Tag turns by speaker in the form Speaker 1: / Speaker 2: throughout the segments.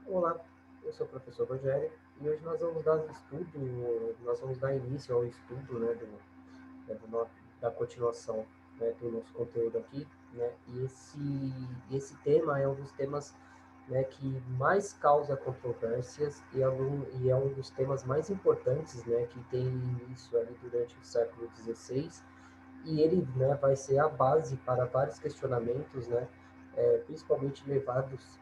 Speaker 1: Olá, eu sou o professor Rogério e hoje nós vamos dar início ao estudo, né, da continuação, né, do nosso conteúdo aqui, né, e esse tema é um dos temas, né, que mais causa controvérsias e é um dos temas mais importantes, né, que tem início ali durante o século XVI e ele, né, vai ser a base para vários questionamentos, né, principalmente levados,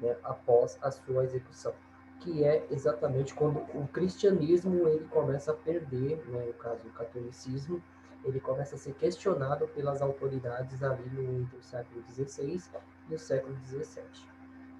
Speaker 1: né, após a sua execução, que é exatamente quando o cristianismo ele começa a perder, né, no caso o catolicismo, ele começa a ser questionado pelas autoridades ali entre o século XVI e o século XVII.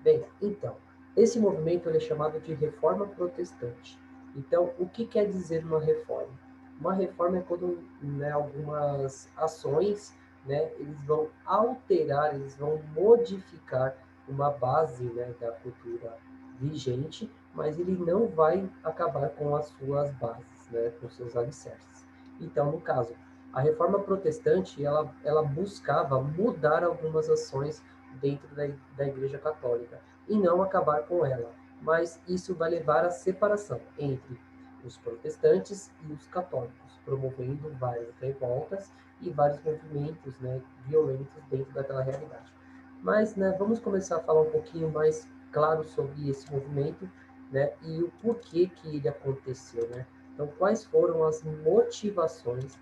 Speaker 1: Bem, então, esse movimento ele é chamado de Reforma Protestante. Então, o que quer dizer uma reforma? Uma reforma é quando, né, algumas ações, né, eles vão alterar, eles vão modificar uma base, né, da cultura vigente, mas ele não vai acabar com as suas bases, né, com seus alicerces. Então, no caso, a reforma protestante, ela buscava mudar algumas ações dentro da Igreja Católica e não acabar com ela, mas isso vai levar à separação entre os protestantes e os católicos, promovendo várias revoltas e vários movimentos, né, violentos dentro daquela realidade. Mas, né, vamos começar a falar um pouquinho mais claro sobre esse movimento, né, e o porquê que ele aconteceu, né? Então, quais foram as motivações,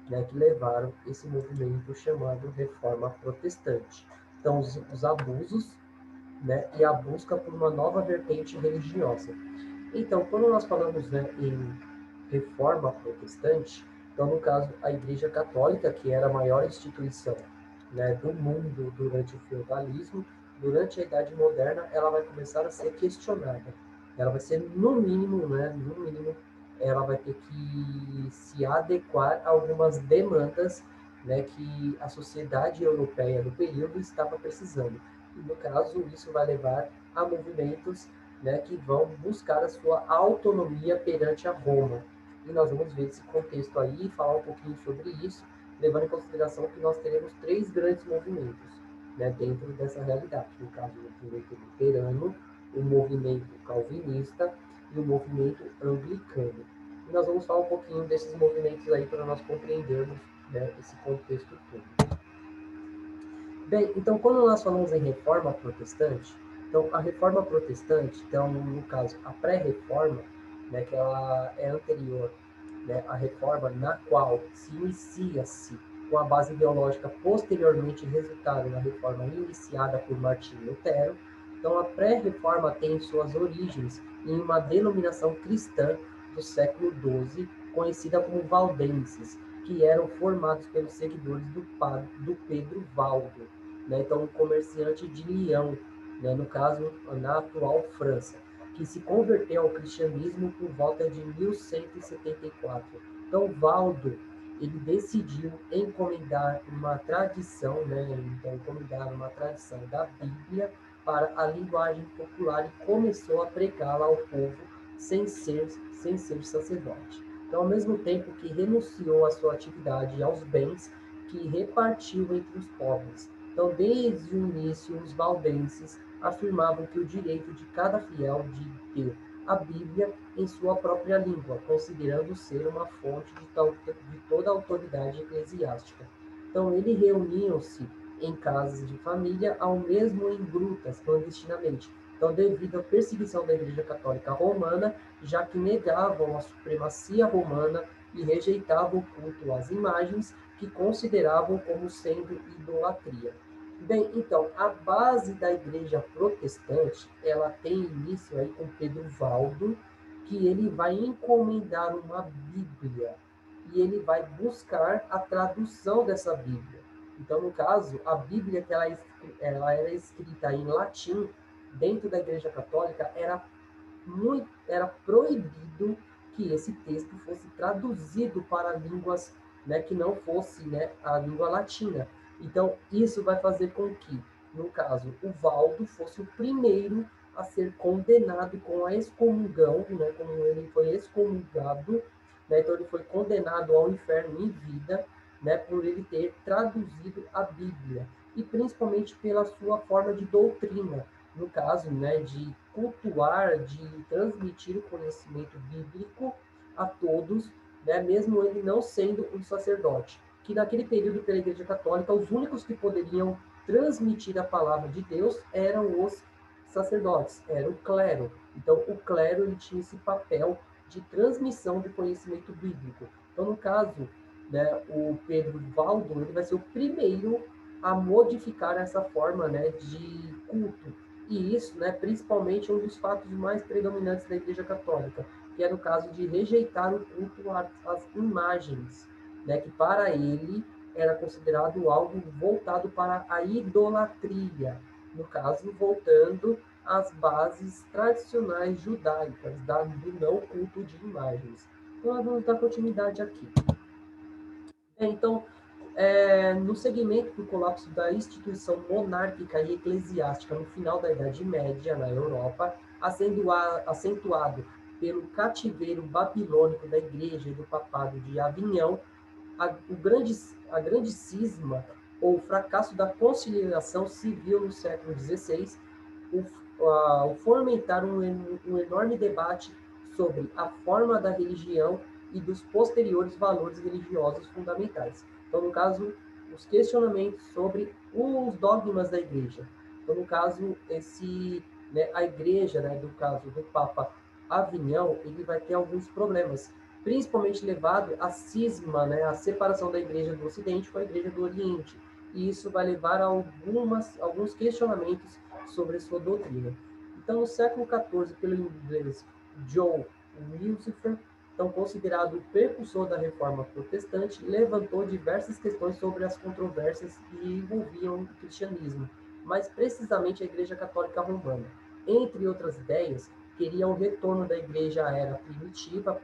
Speaker 1: né, que levaram esse movimento chamado Reforma Protestante? Então, os abusos, né, e a busca por uma nova vertente religiosa. Então, quando nós falamos, né, em reforma protestante, então, no caso, a Igreja Católica, que era a maior instituição, né, do mundo durante o feudalismo, durante a Idade Moderna, ela vai começar a ser questionada. Ela vai ser, no mínimo, né, no mínimo, ela vai ter que se adequar a algumas demandas, né, que a sociedade europeia do período estava precisando. E, no caso, isso vai levar a movimentos, né, que vão buscar a sua autonomia perante a Roma. E nós vamos ver esse contexto aí e falar um pouquinho sobre isso, levando em consideração que nós teremos três grandes movimentos, né, dentro dessa realidade. No caso, o movimento luterano, o movimento calvinista e o movimento anglicano. E nós vamos falar um pouquinho desses movimentos aí para nós compreendermos, né, esse contexto todo. Bem, então quando nós falamos em reforma protestante, então a reforma protestante, então no caso a pré-reforma, né, que ela é anterior, né, à reforma na qual se inicia-se com a base ideológica posteriormente resultada na reforma iniciada por Martinho Lutero. Então a pré-reforma tem suas origens em uma denominação cristã do século XII, conhecida como valdenses, que eram formados pelos seguidores do Pedro Valdo, né? Então, um comerciante de Lyon, né? No caso, na atual França, que se converteu ao cristianismo por volta de 1174. Então, Valdo, ele decidiu encomendar uma tradição, né? Então, encomendar uma tradição da Bíblia para a linguagem popular e começou a pregá-la ao povo sem ser sacerdote. Então, ao mesmo tempo que renunciou à sua atividade e aos bens que repartiu entre os pobres. Então, desde o início, os valdenses afirmavam que o direito de cada fiel de ter a Bíblia em sua própria língua, considerando ser uma fonte de toda a autoridade eclesiástica. Então, eles reuniam-se em casas de família, ao mesmo em grutas, clandestinamente. Então, devido à perseguição da Igreja Católica Romana, já que negavam a supremacia romana e rejeitavam o culto às imagens, que consideravam como sendo idolatria. Bem, então, a base da igreja protestante, ela tem início aí com Pedro Valdo, que ele vai encomendar uma Bíblia e ele vai buscar a tradução dessa Bíblia. Então, no caso, a Bíblia que ela era escrita em latim dentro da Igreja Católica era proibido que esse texto fosse traduzido para línguas, né, que não fosse, né, a língua latina. Então, isso vai fazer com que, no caso, o Valdo fosse o primeiro a ser condenado com a excomungão, né, como ele foi excomungado, né, então ele foi condenado ao inferno em vida, né, por ele ter traduzido a Bíblia, e principalmente pela sua forma de doutrina, no caso, né, de cultuar, de transmitir o conhecimento bíblico a todos, né, mesmo ele não sendo um sacerdote. Que naquele período, pela Igreja Católica, os únicos que poderiam transmitir a palavra de Deus eram os sacerdotes, era o clero. Então, o clero ele tinha esse papel de transmissão do conhecimento bíblico. Então, no caso, né, o Pedro Valdo ele vai ser o primeiro a modificar essa forma, né, de culto. E isso, né, principalmente, é um dos fatos mais predominantes da Igreja Católica, que é no caso de rejeitar o culto às imagens, né, que para ele era considerado algo voltado para a idolatria, no caso, voltando às bases tradicionais judaicas do não culto de imagens. Então, nós vamos dar continuidade aqui. Então, no segmento do colapso da instituição monárquica e eclesiástica no final da Idade Média, na Europa, acentuado pelo cativeiro babilônico da Igreja e do Papado de Avignon, a grande cisma ou fracasso da conciliação civil no século XVI, o fomentar um enorme debate sobre a forma da religião e dos posteriores valores religiosos fundamentais. Então, no caso, os questionamentos sobre os dogmas da Igreja. Então, no caso, a Igreja, né, do caso do Papa Avignon, ele vai ter alguns problemas, principalmente levado à cisma, né, à separação da Igreja do Ocidente com a Igreja do Oriente. E isso vai levar a alguns questionamentos sobre a sua doutrina. Então, no século XIV, pelo inglês John Lucifer, então considerado o precursor da reforma protestante, levantou diversas questões sobre as controvérsias que envolviam o cristianismo, mas precisamente a Igreja Católica Romana. Entre outras ideias, queria o retorno da Igreja à era primitiva,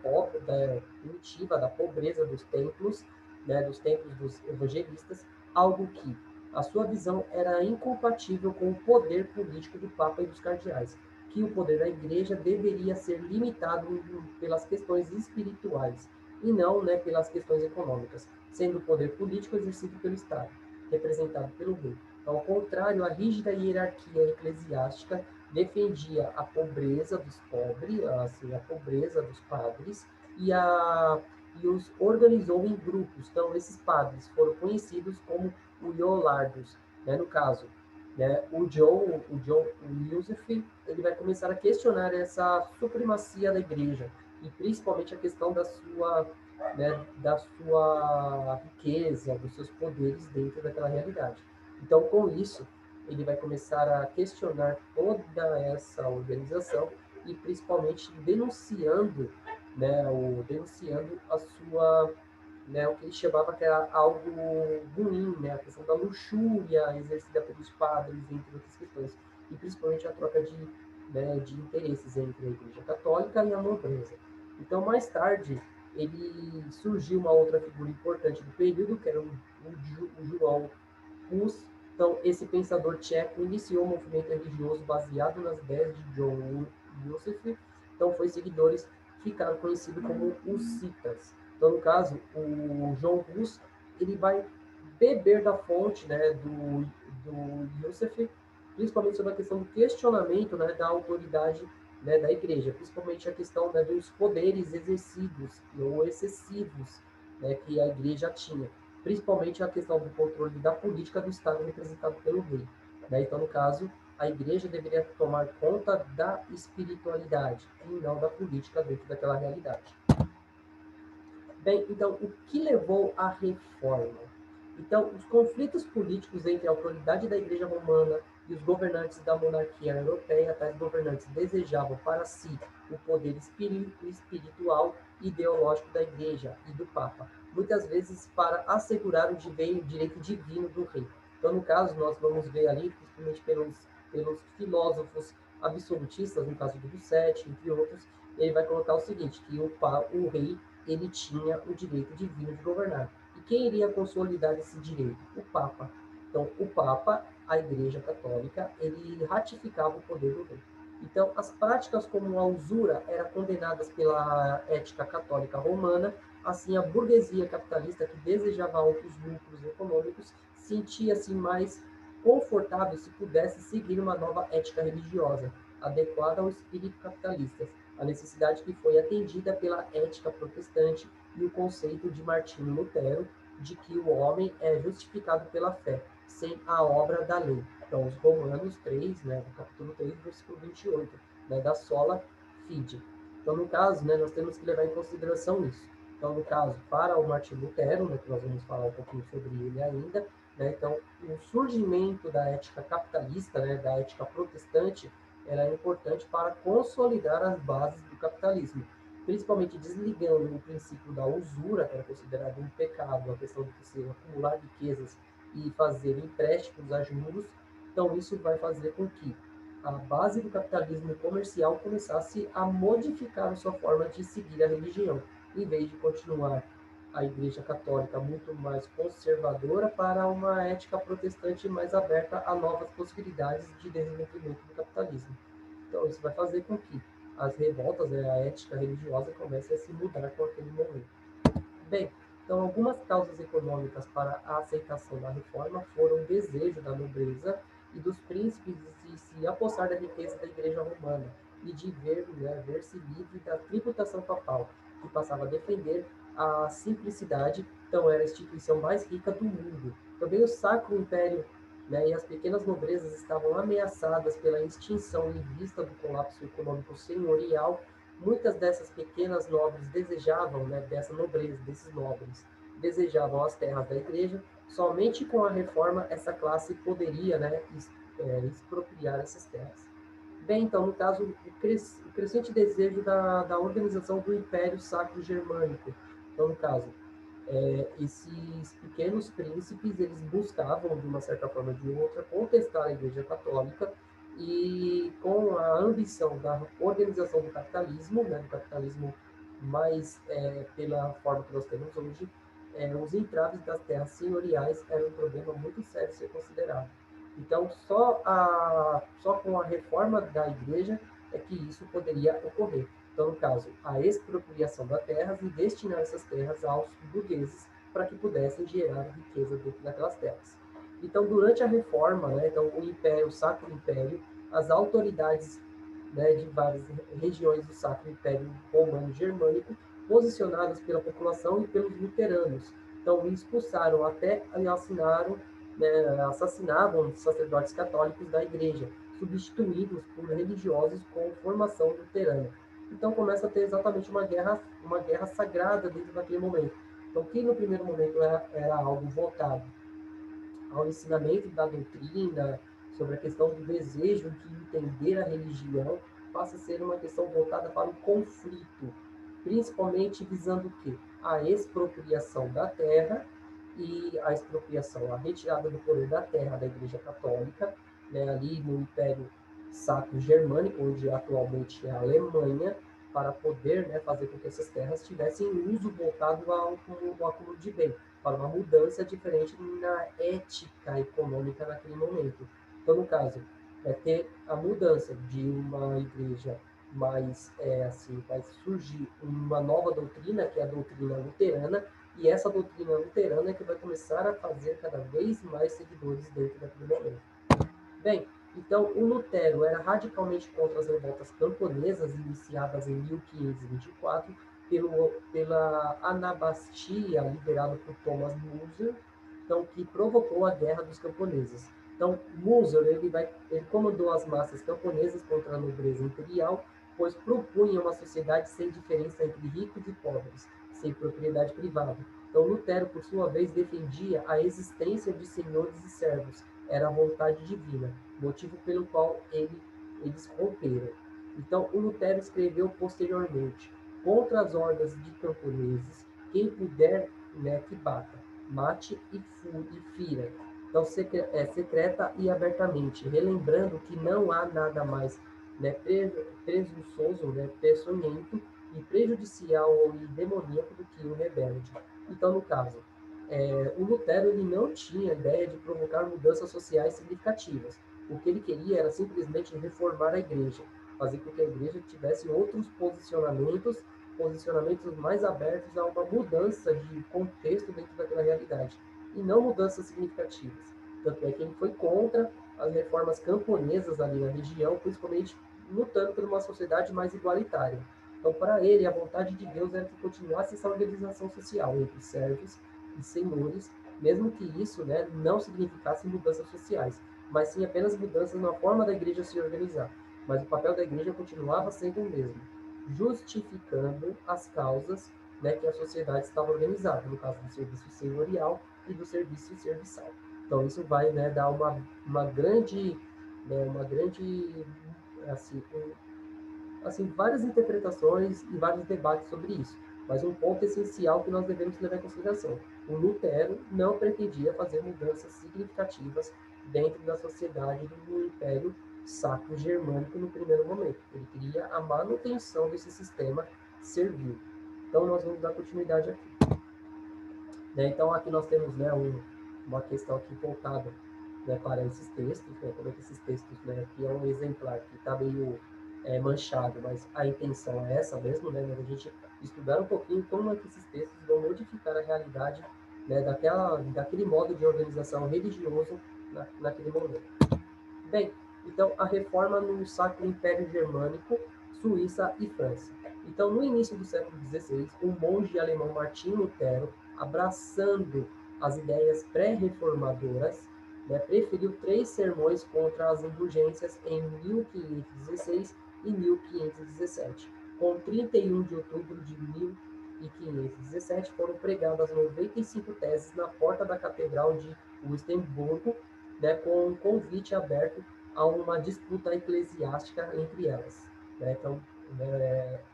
Speaker 1: da pobreza dos templos, né, dos templos dos evangelistas, algo que a sua visão era incompatível com o poder político do Papa e dos cardeais, que o poder da Igreja deveria ser limitado pelas questões espirituais e não, né, pelas questões econômicas, sendo o poder político exercido pelo Estado, representado pelo rei. Ao contrário, a rígida hierarquia eclesiástica defendia a pobreza dos pobres, assim, a pobreza dos padres, e os organizou em grupos. Então, esses padres foram conhecidos como o Iolardos, né, no caso. Né, o John Joseph, ele vai começar a questionar essa supremacia da igreja, e principalmente a questão da sua riqueza, dos seus poderes dentro daquela realidade. Então, com isso, ele vai começar a questionar toda essa organização e principalmente denunciando a sua, né, o que ele chamava que era algo ruim, né, a questão da luxúria exercida pelos padres, entre outras questões, e principalmente a troca de interesses entre a Igreja Católica e a nobreza. Então, mais tarde, ele surgiu uma outra figura importante do período, que era o João Hus. Então, esse pensador tcheco iniciou um movimento religioso baseado nas ideias de John Joseph. Então, seguidores ficaram conhecidos como os citas. Então, no caso, o João Hus, ele vai beber da fonte, né, do Joseph, principalmente sobre a questão do questionamento, né, da autoridade, né, da igreja, principalmente a questão, né, dos poderes exercidos ou excessivos, né, que a igreja tinha, principalmente a questão do controle da política do Estado representado pelo rei. Né? Então, no caso, a igreja deveria tomar conta da espiritualidade e não da política dentro daquela realidade. Bem, então, o que levou à reforma? Então, os conflitos políticos entre a autoridade da Igreja Romana e os governantes da monarquia europeia, tais governantes desejavam para si o poder espiritual e ideológico da Igreja e do Papa, muitas vezes para assegurar o direito divino do rei. Então, no caso, nós vamos ver ali, principalmente pelos filósofos absolutistas, no caso do Dusset, entre outros, ele vai colocar o seguinte, que o rei ele tinha o direito divino de governar. E quem iria consolidar esse direito? O Papa. Então, o Papa, a Igreja Católica, ele ratificava o poder do rei. Então, as práticas como a usura eram condenadas pela ética católica romana, assim a burguesia capitalista que desejava altos lucros econômicos sentia-se mais confortável se pudesse seguir uma nova ética religiosa, adequada ao espírito capitalista, a necessidade que foi atendida pela ética protestante e o conceito de Martinho Lutero de que o homem é justificado pela fé, sem a obra da lei. Então, os Romanos 3, né, no capítulo 3, versículo 28, né, da sola fide. Então, no caso, né, nós temos que levar em consideração isso. Então, no caso, para o Martin Lutero, né, que nós vamos falar um pouquinho sobre ele ainda, né, então, o surgimento da ética capitalista, né, da ética protestante, era importante para consolidar as bases do capitalismo, principalmente desligando o princípio da usura, que era considerado um pecado, a questão de você acumular riquezas e fazer empréstimos a juros. Então, isso vai fazer com que a base do capitalismo comercial começasse a modificar a sua forma de seguir a religião, em vez de continuar a Igreja Católica muito mais conservadora para uma ética protestante mais aberta a novas possibilidades de desenvolvimento do capitalismo. Então, isso vai fazer com que as revoltas, né, a ética religiosa comece a se mudar com aquele momento. Bem, então algumas causas econômicas para a aceitação da reforma foram o desejo da nobreza e dos príncipes de se apossar da riqueza da Igreja Romana e de ver-se livre da tributação papal, que passava a defender a simplicidade, então era a instituição mais rica do mundo. Também o Sacro Império, né, e as pequenas nobrezas estavam ameaçadas pela extinção em vista do colapso econômico senhorial. Muitas dessas pequenas nobres desejavam, né, dessa nobreza, desses nobres, desejavam as terras da igreja. Somente com a reforma essa classe poderia, né, expropriar essas terras. Bem, então, no caso, o crescente desejo da organização do Império Sacro Germânico. Então, no caso, esses pequenos príncipes, eles buscavam, de uma certa forma ou de outra, contestar a Igreja Católica e com a ambição da organização do capitalismo, né, do capitalismo mais pela forma que nós temos hoje, os entraves das terras senhoriais eram um problema muito sério a ser considerado. Então, só com a reforma da igreja é que isso poderia ocorrer. Então, no caso, a expropriação das terras e destinar essas terras aos burgueses para que pudessem gerar riqueza dentro daquelas terras. Então, durante a reforma, né, então, o Império, o Sacro Império, as autoridades, né, de várias regiões do Sacro Império Romano Germânico, posicionadas pela população e pelos luteranos. Então, expulsaram até e assinaram, né, assassinavam os sacerdotes católicos da igreja, substituídos por religiosos com formação luterana. Então começa a ter exatamente uma guerra sagrada dentro daquele momento. Então, que no primeiro momento era algo voltado ao ensinamento da doutrina, sobre a questão do desejo de entender a religião, passa a ser uma questão voltada para o conflito, principalmente visando o quê? A expropriação da terra e a expropriação, a retirada do poder da terra da Igreja Católica, né, ali no Império Sacro Germânico, onde atualmente é a Alemanha, para poder, né, fazer com que essas terras tivessem uso voltado ao acúmulo de bem, para uma mudança diferente na ética econômica naquele momento. Então, no caso, ter a mudança de uma igreja mais, assim, vai surgir uma nova doutrina, que é a doutrina luterana, e essa doutrina luterana é que vai começar a fazer cada vez mais seguidores dentro daquele momento. Bem, então o Lutero era radicalmente contra as revoltas camponesas iniciadas em 1524 pela Anabastia, liderada por Thomas Müller, então, que provocou a Guerra dos Camponeses. Então, Müller ele comandou as massas camponesas contra a nobreza imperial, pois propunha uma sociedade sem diferença entre ricos e pobres, sem propriedade privada. Então, Lutero, por sua vez, defendia a existência de senhores e servos, era a vontade divina, motivo pelo qual eles romperam. Então, o Lutero escreveu posteriormente: contra as hordas de camponeses, quem puder, né, que bata, mate e fira. Então, secreta e abertamente, relembrando que não há nada mais, né, presunçoso, né, peçonhento e prejudicial ou demoníaco do que o rebelde. Então, no caso, o Lutero ele não tinha ideia de provocar mudanças sociais significativas. O que ele queria era simplesmente reformar a igreja, fazer com que a igreja tivesse outros posicionamentos mais abertos a uma mudança de contexto dentro daquela realidade, e não mudanças significativas. Tanto é que ele foi contra as reformas camponesas ali na região, principalmente lutando por uma sociedade mais igualitária. Então, para ele, a vontade de Deus era que continuasse essa organização social entre servos e senhores, mesmo que isso, né, não significasse mudanças sociais, mas sim apenas mudanças na forma da igreja se organizar. Mas o papel da igreja continuava sendo o mesmo, justificando as causas, né, que a sociedade estava organizada, no caso do serviço senhorial e do serviço serviçal. Então isso vai, né, dar uma grande, né, uma grande, assim, assim, várias interpretações e vários debates sobre isso. Mas um ponto essencial que nós devemos levar em consideração: o Lutero não pretendia fazer mudanças significativas dentro da sociedade do Império Sacro Germânico no primeiro momento. Ele queria a manutenção desse sistema servil. Então nós vamos dar continuidade aqui. Né? Então aqui nós temos, né, uma questão aqui voltada, né, para esses textos, né, como é que esses textos, né, aqui é um exemplar que está meio manchado, mas a intenção é essa mesmo, né, a gente estudar um pouquinho como é que esses textos vão modificar a realidade, né, daquele modo de organização religioso naquele momento. Bem, então a reforma no Sacro Império Germânico, Suíça e França. Então, no início do século XVI, o monge alemão Martinho Lutero, abraçando as ideias pré-reformadoras, né, preferiu 3 sermões contra as indulgências em 1516 e 1517. Com 31 de outubro de 1517, foram pregadas 95 teses na porta da Catedral de Wittenberg, né, com um convite aberto a uma disputa eclesiástica entre elas. Né? Então,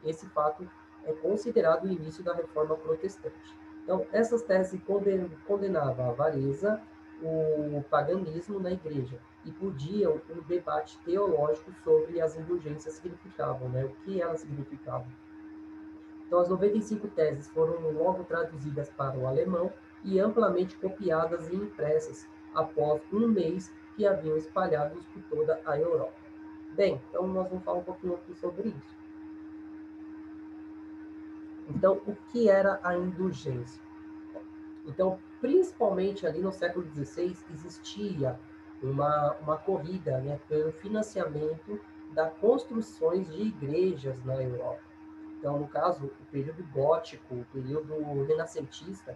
Speaker 1: esse fato é considerado o início da Reforma Protestante. Então, essas teses condenavam a avareza, o paganismo na igreja e podiam um debate teológico sobre as indulgências significavam, né? O que elas significavam. Então, as 95 teses foram logo traduzidas para o alemão e amplamente copiadas e impressas após um mês que haviam espalhados por toda a Europa. Bem, então nós vamos falar um pouquinho aqui sobre isso. Então, o que era a indulgência? Então, principalmente ali no século XVI, existia uma corrida, né, pelo financiamento das construções de igrejas na Europa. Então, no caso, o período gótico, o período renascentista,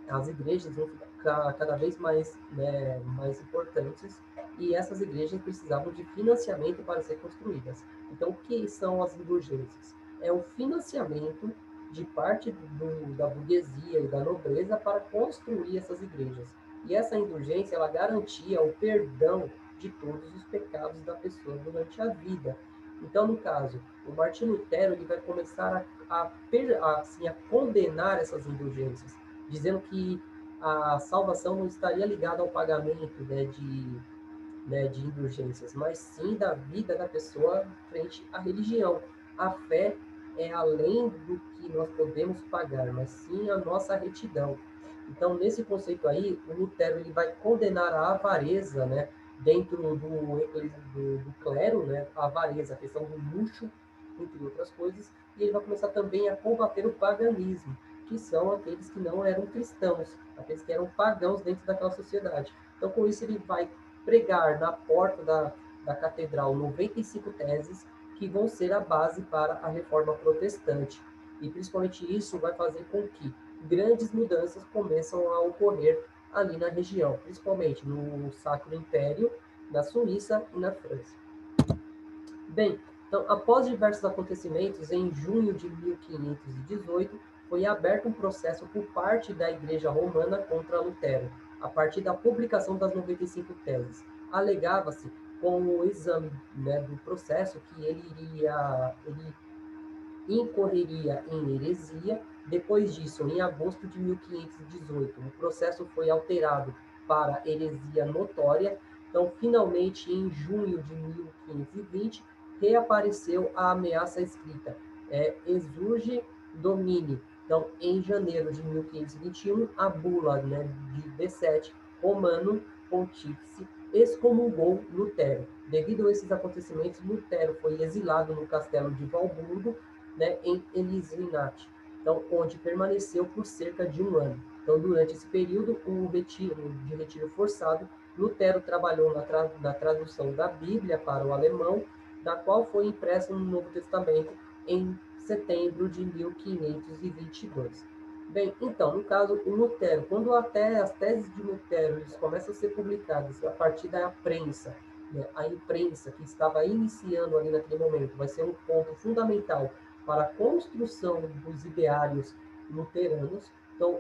Speaker 1: as igrejas vão ficar cada vez mais, né, mais importantes e essas igrejas precisavam de financiamento para ser construídas. Então, o que são as indulgências? É o financiamento de parte da burguesia e da nobreza para construir essas igrejas. E essa indulgência, ela garantia o perdão de todos os pecados da pessoa durante a vida. Então, no caso, o Martinho Lutero ele vai começar a condenar essas indulgências, dizendo que a salvação não estaria ligada ao pagamento, de indulgências, mas sim da vida da pessoa frente à religião. A fé é além do que nós podemos pagar, mas sim a nossa retidão. Então, nesse conceito aí, o Lutero ele vai condenar a avareza, né, dentro do clero, né, a avareza, a questão do luxo, entre outras coisas, e ele vai começar também a combater o paganismo, que são aqueles que não eram cristãos, aqueles que eram pagãos dentro daquela sociedade. Então, com isso, ele vai pregar na porta da catedral 95 teses que vão ser a base para a reforma protestante. E principalmente isso vai fazer com que grandes mudanças começam a ocorrer ali na região, principalmente no Sacro Império, na Suíça e na França. Bem, então, após diversos acontecimentos, em junho de 1518, foi aberto um processo por parte da Igreja Romana contra Lutero, a partir da publicação das 95 teses. Alegava-se, com o exame, né, do processo, que ele incorreria em heresia. Depois disso, em agosto de 1518, o processo foi alterado para heresia notória. Então, finalmente, em junho de 1520, reapareceu a ameaça escrita, exurge domini. Então, em janeiro de 1521, a bula, né, de D7 Romano Pontífice excomungou Lutero. Devido a esses acontecimentos, Lutero foi exilado no castelo de Valburgo, né, em Elisinate, então, onde permaneceu por cerca de um ano. Então, durante esse período, o retiro forçado Lutero trabalhou na tradução da Bíblia para o alemão, da qual foi impressa no Novo Testamento em setembro de 1522. Bem, então, no caso, o Lutero, quando até as teses de Lutero eles começam a ser publicadas a partir da prensa, né, a imprensa que estava iniciando ali naquele momento, vai ser um ponto fundamental para a construção dos ideários luteranos. Então,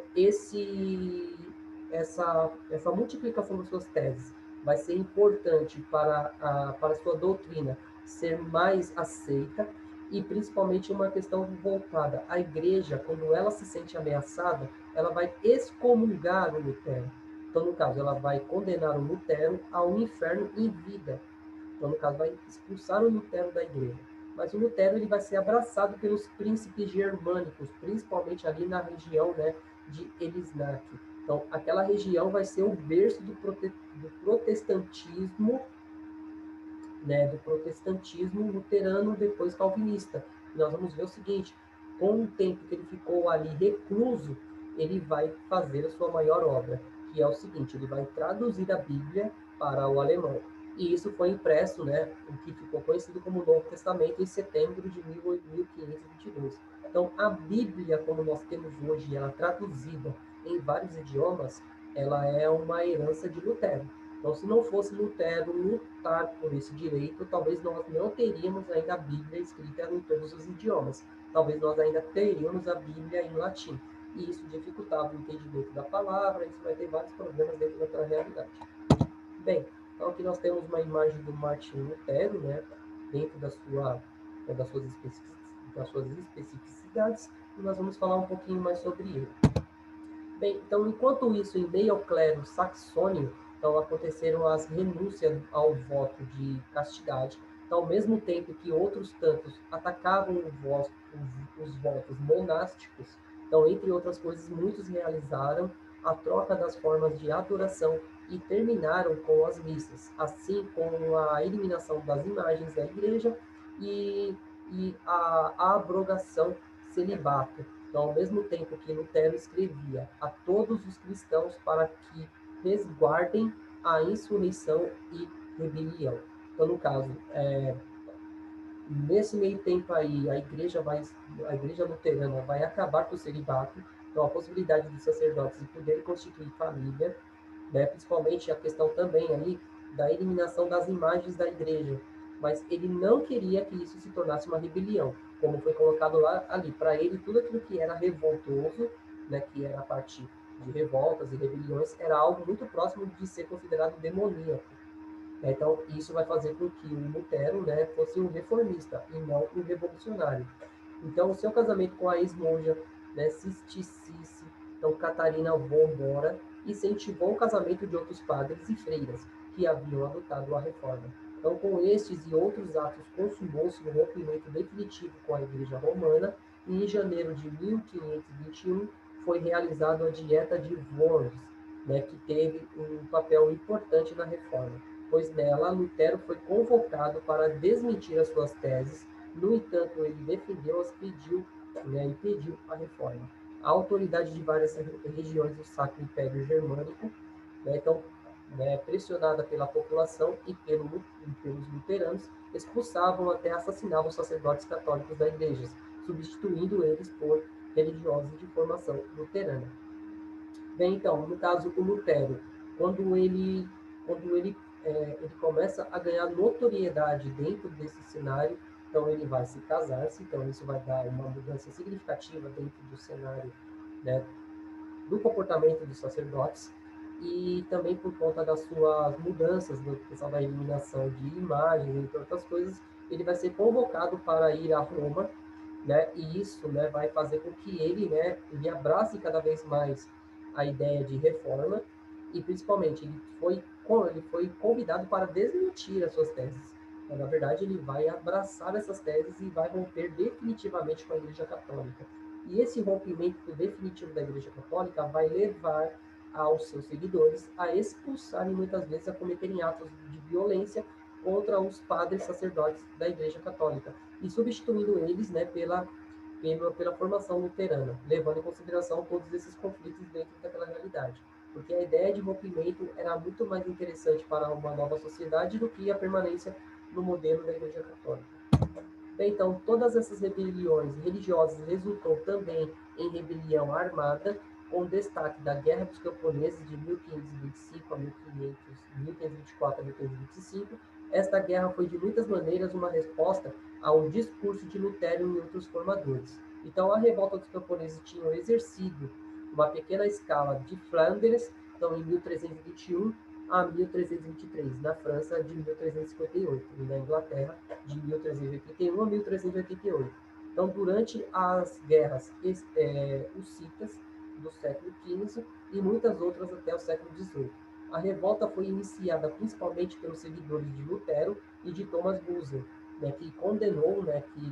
Speaker 1: essa multiplicação das suas teses vai ser importante para a sua doutrina ser mais aceita, e principalmente uma questão voltada à igreja, quando ela se sente ameaçada, ela vai excomungar o Lutero. Então, no caso, ela vai condenar o Lutero ao inferno em vida. Então, no caso, vai expulsar o Lutero da igreja. Mas o Lutero ele vai ser abraçado pelos príncipes germânicos, principalmente ali na região, né, de Elisnach. Então, aquela região vai ser o berço do protestantismo, né, do protestantismo luterano depois calvinista. E nós vamos ver o seguinte: com o tempo que ele ficou ali recluso, ele vai fazer a sua maior obra, que é o seguinte: ele vai traduzir a Bíblia para o alemão. E isso foi impresso, né, o que ficou conhecido como Novo Testamento, em setembro de 1522. Então, a Bíblia, como nós temos hoje, ela traduzida em vários idiomas, ela é uma herança de Lutero. Então, se não fosse Lutero lutar por esse direito, talvez nós não teríamos ainda a Bíblia escrita em todos os idiomas. Talvez nós ainda teríamos a Bíblia em latim. E isso dificultava o entendimento da palavra, isso vai ter vários problemas dentro daquela realidade. Bem, então aqui nós temos uma imagem do Martin Lutero, né, dentro das suas especificidades, e nós vamos falar um pouquinho mais sobre ele. Bem, então, enquanto isso, em meio ao clero saxônio, então, aconteceram as renúncias ao voto de castidade. Então, ao mesmo tempo que outros tantos atacavam os votos monásticos, então, entre outras coisas, muitos realizaram a troca das formas de adoração e terminaram com as missas, assim como a eliminação das imagens da igreja e a abrogação celibato. Então, ao mesmo tempo que Lutero escrevia a todos os cristãos para que resguardem a insurreição e rebelião. Então, no caso, nesse meio tempo aí, a igreja luterana vai acabar com o celibato, então a possibilidade dos sacerdotes de poderem constituir família, né, principalmente a questão também aí da eliminação das imagens da igreja, mas ele não queria que isso se tornasse uma rebelião, como foi colocado lá ali. Para ele, tudo aquilo que era revoltoso, né, que era a partir de revoltas e rebeliões, era algo muito próximo de ser considerado demoníaco. Então, isso vai fazer com que o Lutero, né, fosse um reformista e não um revolucionário. Então, o seu casamento com a ex-monja, né, Cistice, então Catarina von Bora, incentivou o casamento de outros padres e freiras que haviam adotado a reforma. Então, com estes e outros atos, consumou-se o rompimento definitivo com a Igreja Romana, e em janeiro de 1521 foi realizada a Dieta de Worms, né, que teve um papel importante na reforma, pois nela Lutero foi convocado para desmentir as suas teses. No entanto, ele defendeu-as, e pediu a reforma. A autoridade de várias regiões do Sacro Império Germânico, né, então, né, pressionada pela população e pelos luteranos, expulsavam até assassinavam os sacerdotes católicos da igreja, substituindo eles por religiosos de formação luterana. Bem, então, no caso, o Lutero, quando ele começa a ganhar notoriedade dentro desse cenário, então ele vai se casar-se, então isso vai dar uma mudança significativa dentro do cenário, né, do comportamento dos sacerdotes, e também por conta das suas mudanças, da questão da eliminação de imagens, entre outras coisas, ele vai ser convocado para ir a Roma, né, e isso, né, vai fazer com que ele abrace cada vez mais a ideia de reforma, e principalmente ele foi convidado para desmentir as suas teses. Então, na verdade, ele vai abraçar essas teses e vai romper definitivamente com a Igreja Católica. E esse rompimento definitivo da Igreja Católica vai levar aos seus seguidores a expulsarem, muitas vezes, a cometerem atos de violência contra os padres sacerdotes da Igreja Católica, e substituindo eles, né, pela formação luterana, levando em consideração todos esses conflitos dentro daquela realidade. porque a ideia de rompimento era muito mais interessante para uma nova sociedade do que a permanência no modelo da Igreja Católica. Bem, então, todas essas rebeliões religiosas resultou também em rebelião armada, com destaque da Guerra dos Camponeses de 1525 a 1524 a 1525. Esta guerra foi, de muitas maneiras, uma resposta ao discurso de Lutero e outros formadores. Então, a revolta dos camponeses tinha exercido uma pequena escala de Flandres, então, em 1321 a 1323, na França, de 1358, e na Inglaterra, de 1381 a 1388. Então, durante as guerras hussitas do século XV e muitas outras até o século XVIII. A revolta foi iniciada principalmente pelos seguidores de Lutero e de Thomas Buser, né, que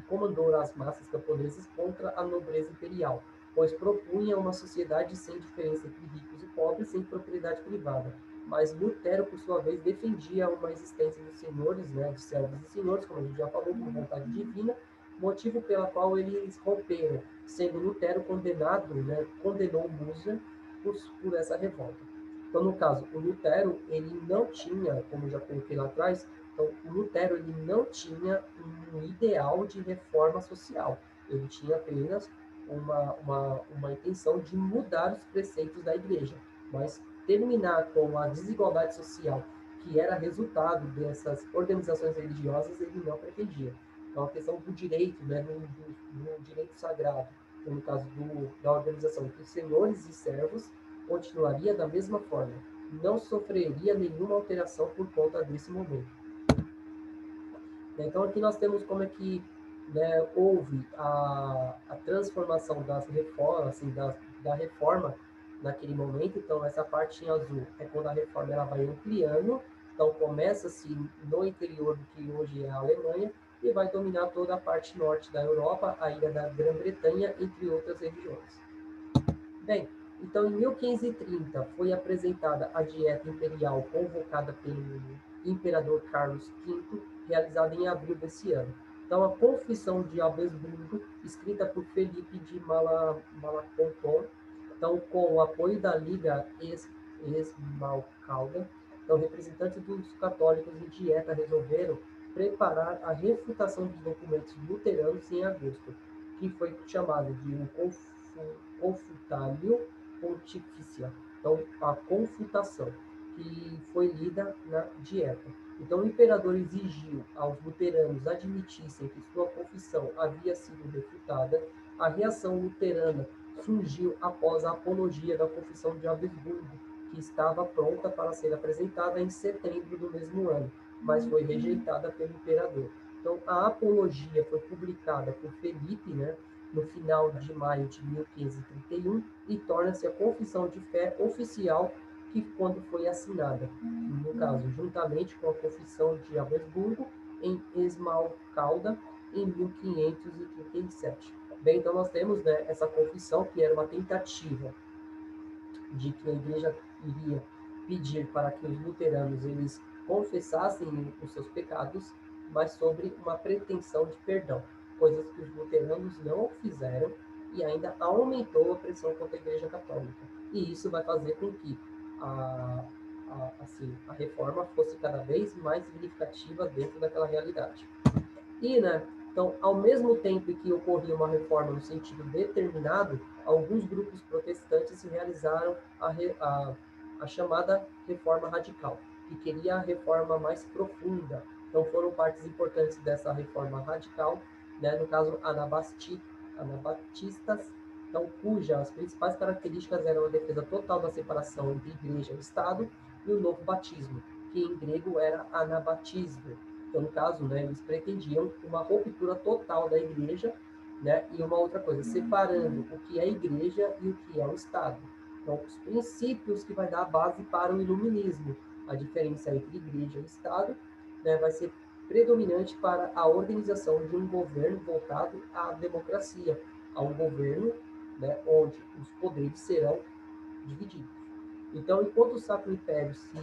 Speaker 1: comandou as massas camponesas contra a nobreza imperial, pois propunha uma sociedade sem diferença entre ricos e pobres, sem propriedade privada. Mas Lutero, por sua vez, defendia uma existência dos senhores, né, de servos e senhores, como a gente já falou, por vontade divina, motivo pela qual eles romperam, sendo Lutero condenou Buser por essa revolta. Então, no caso, o Lutero, ele não tinha, como já coloquei lá atrás, então, o Lutero ele não tinha um ideal de reforma social. Ele tinha apenas uma intenção de mudar os preceitos da igreja, mas terminar com a desigualdade social que era resultado dessas organizações religiosas, ele não pretendia. Então, a questão do direito, né, do direito sagrado, então, no caso da organização entre senhores e servos, continuaria da mesma forma. Não sofreria nenhuma alteração por conta desse momento. Então, aqui nós temos como é que, né, houve a transformação das reformas, assim, da reforma naquele momento. Então, essa parte em azul é quando a reforma ela vai ampliando. Então, começa-se no interior do que hoje é a Alemanha e vai dominar toda a parte norte da Europa, a ilha da Grã-Bretanha, entre outras regiões. Bem, então, em 1530, foi apresentada a Dieta Imperial convocada pelo imperador Carlos V, realizada em abril desse ano. Então, a Confissão de Augsburgo, escrita por Felipe de Malaconton, então, com o apoio da Liga Esmalcalda, então, representantes dos católicos e Dieta resolveram preparar a refutação dos documentos luteranos em agosto, que foi chamado de um Confutalio Pontificia, então a confutação, que foi lida na Dieta. Então o imperador exigiu aos luteranos admitissem que sua confissão havia sido refutada. A reação luterana surgiu após a apologia da Confissão de Augsburgo, que estava pronta para ser apresentada em setembro do mesmo ano, mas foi rejeitada pelo imperador. Então a apologia foi publicada por Felipe, né, no final de maio de 1531 e torna-se a confissão de fé oficial que quando foi assinada, no caso, juntamente com a confissão de Augsburgo em Esmalcalda em 1537. Bem, então nós temos, né, essa confissão que era uma tentativa de que a igreja iria pedir para que os luteranos eles confessassem os seus pecados, mas sobre uma pretensão de perdão, coisas que os luteranos não fizeram e ainda aumentou a pressão contra a Igreja Católica. E isso vai fazer com que a reforma fosse cada vez mais significativa dentro daquela realidade. E, né, então, ao mesmo tempo que ocorria uma reforma no sentido determinado, alguns grupos protestantes realizaram a chamada reforma radical, que queria a reforma mais profunda. Então, foram partes importantes dessa reforma radical, né, no caso, anabatistas, então, cujas principais características eram a defesa total da separação entre igreja e Estado e o novo batismo, que em grego era anabatismo. Então, no caso, né, eles pretendiam uma ruptura total da igreja, né, e uma outra coisa, separando o que é a igreja e o que é o Estado. Então, os princípios que vai dar a base para o iluminismo, a diferença entre igreja e Estado, né, vai ser predominante para a organização de um governo voltado à democracia, a um governo, né, onde os poderes serão divididos. Então, enquanto o Sacro Império se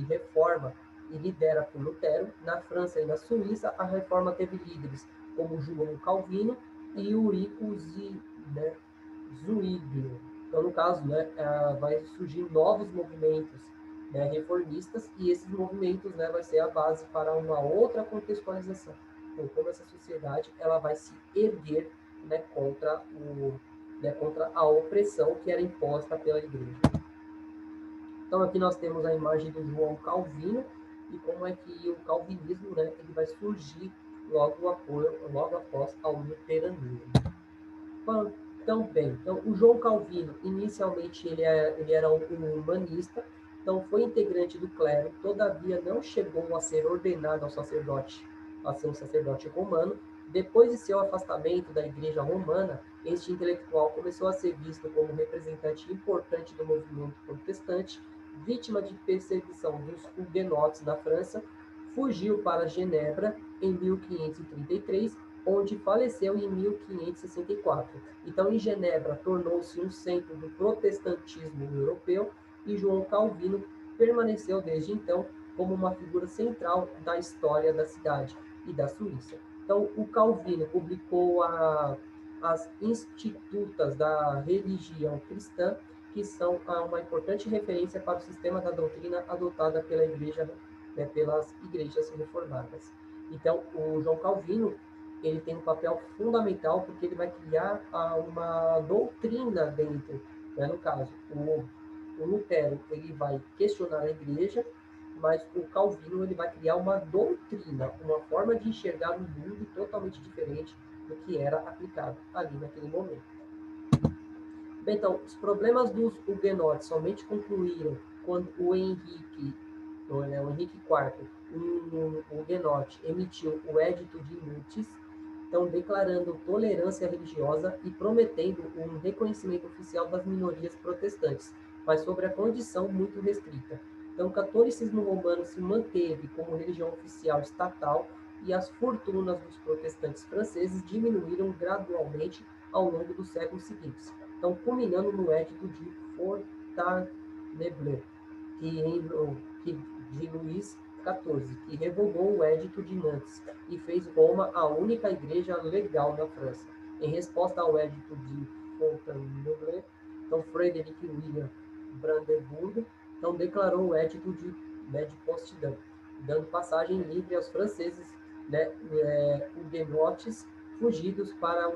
Speaker 1: reforma e lidera por Lutero, na França e na Suíça, a reforma teve líderes como João Calvino e Eurico Zwinglio. Então, no caso, né, vai surgir novos movimentos, né, reformistas, e esses movimentos, né, vai ser a base para uma outra contextualização. Então, como essa sociedade ela vai se erguer, né, contra a opressão que era imposta pela igreja. Então, aqui nós temos a imagem do João Calvino e como é que o calvinismo, né, ele vai surgir logo após ao luteranismo. Então, o João Calvino, inicialmente, ele era um humanista, então foi integrante do clero, todavia não chegou a ser ordenado a ser um sacerdote romano. Depois de seu afastamento da igreja romana, este intelectual começou a ser visto como representante importante do movimento protestante, vítima de perseguição dos huguenotes na França, fugiu para Genebra em 1533, onde faleceu em 1564. Então, em Genebra, tornou-se um centro do protestantismo europeu e João Calvino permaneceu desde então como uma figura central da história da cidade e da Suíça. Então, o Calvino publicou as Institutas da Religião Cristã, que são uma importante referência para o sistema da doutrina adotada pela igreja, né, pelas igrejas reformadas. Então, o João Calvino ele tem um papel fundamental porque ele vai criar uma doutrina dentro, né? No caso, o Lutero ele vai questionar a igreja, mas o Calvino ele vai criar uma doutrina, uma forma de enxergar o mundo totalmente diferente do que era aplicado ali naquele momento. Bem, então, os problemas dos huguenotes somente concluíram quando o Henrique IV, um huguenote, emitiu o Edito de Nantes, então declarando tolerância religiosa e prometendo um reconhecimento oficial das minorias protestantes, mas sobre a condição muito restrita. Então, o catolicismo romano se manteve como religião oficial estatal e as fortunas dos protestantes franceses diminuíram gradualmente ao longo dos séculos seguintes. Então, culminando no Edito de Fontainebleau, de Luís XIV, que revogou o Edito de Nantes e fez Roma a única igreja legal na França. Em resposta ao Edito de Fontainebleau, então Frederick William Brandeburgo então declarou o Edito de Potsdam, dando passagem livre aos franceses, né, huguenotes fugidos para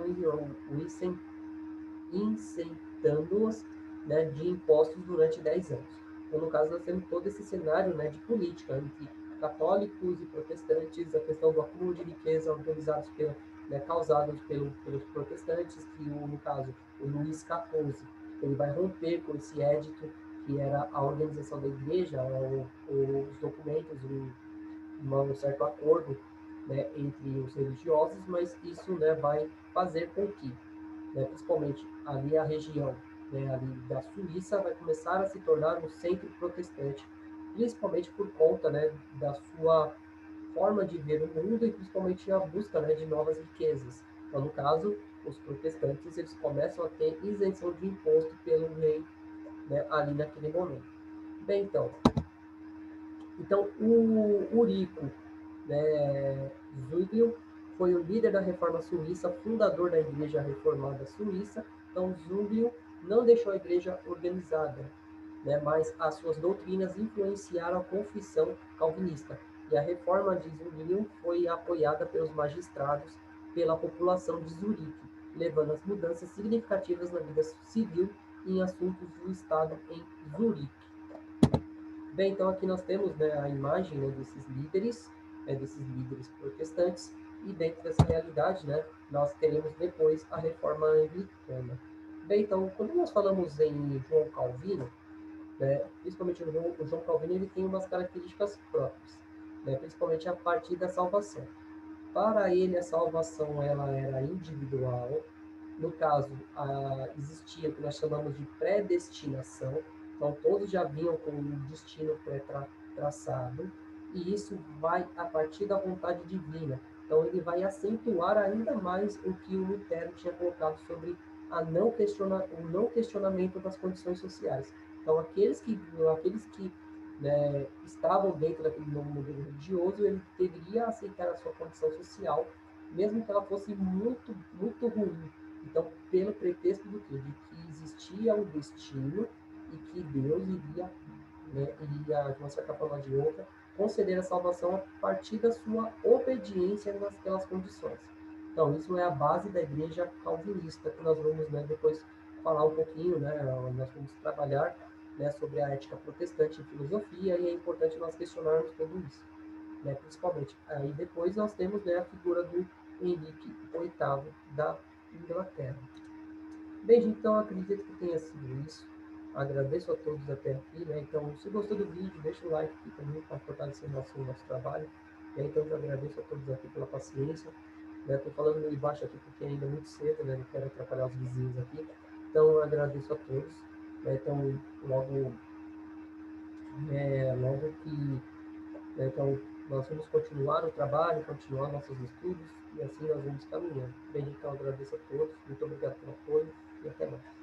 Speaker 1: isentando-os, né, de impostos durante 10 anos. Então, no caso, nós temos todo esse cenário, né, de política entre católicos e protestantes, a questão do acúmulo de riqueza organizados causados pelos protestantes, que, no caso, o Luís XIV, ele vai romper com esse édito, que era a organização da igreja, os documentos, um certo acordo, né, entre os religiosos, mas isso, né, vai fazer com que, né, principalmente ali a região, né, ali da Suíça vai começar a se tornar um centro protestante, principalmente por conta, né, da sua forma de ver o mundo e principalmente a busca, né, de novas riquezas. Então, no caso, os protestantes eles começam a ter isenção de imposto pelo rei, né, ali naquele momento. Bem, então o Urico, né, Zwinglio foi o líder da Reforma Suíça, fundador da Igreja Reformada Suíça. Então, Zwinglio não deixou a igreja organizada, né, mas as suas doutrinas influenciaram a confissão calvinista. E a reforma de Zwinglio foi apoiada pelos magistrados, pela população de Zurique, levando às mudanças significativas na vida civil e em assuntos do Estado em Zurique. Bem, então aqui nós temos, né, a imagem, né, desses líderes protestantes, e dentro dessa realidade, né, nós teremos depois a reforma anglicana. Bem, então, quando nós falamos em João Calvino, né, principalmente o João Calvino, ele tem umas características próprias, né, principalmente a partir da salvação. Para ele, a salvação ela era individual. No caso, existia o que nós chamamos de predestinação. Então, todos já vinham com um destino pré-traçado. E isso vai a partir da vontade divina. Então, ele vai acentuar ainda mais o que o Lutero tinha colocado sobre o não questionamento das condições sociais. Então, aqueles que né, estavam dentro daquele novo modelo religioso, ele deveria aceitar a sua condição social, mesmo que ela fosse muito, muito ruim, Então, pelo pretexto do quê? De que existia um destino e que Deus iria, né, iria, de uma certa forma ou de outra, conceder a salvação a partir da sua obediência naquelas condições. Então, isso é a base da igreja calvinista, que nós vamos, né, depois falar um pouquinho, né, nós vamos trabalhar, né, sobre a ética protestante em filosofia, e é importante nós questionarmos tudo isso, né, principalmente. Aí depois nós temos, né, a figura do Henrique VIII da Inglaterra. Bem, então acredito que tenha sido isso. Agradeço a todos até aqui, né? Então, se gostou do vídeo, deixa o like aqui também para fortalecer nosso trabalho. Né? Então, eu agradeço a todos aqui pela paciência. Estou falando meio baixo aqui porque ainda é muito cedo, né? Não quero atrapalhar os vizinhos aqui. Então, eu agradeço a todos. Né? Então, logo que... Né? Então, nós vamos continuar o trabalho, continuar nossos estudos e assim nós vamos caminhando. Bem, então, agradeço a todos. Muito obrigado pelo apoio e até mais.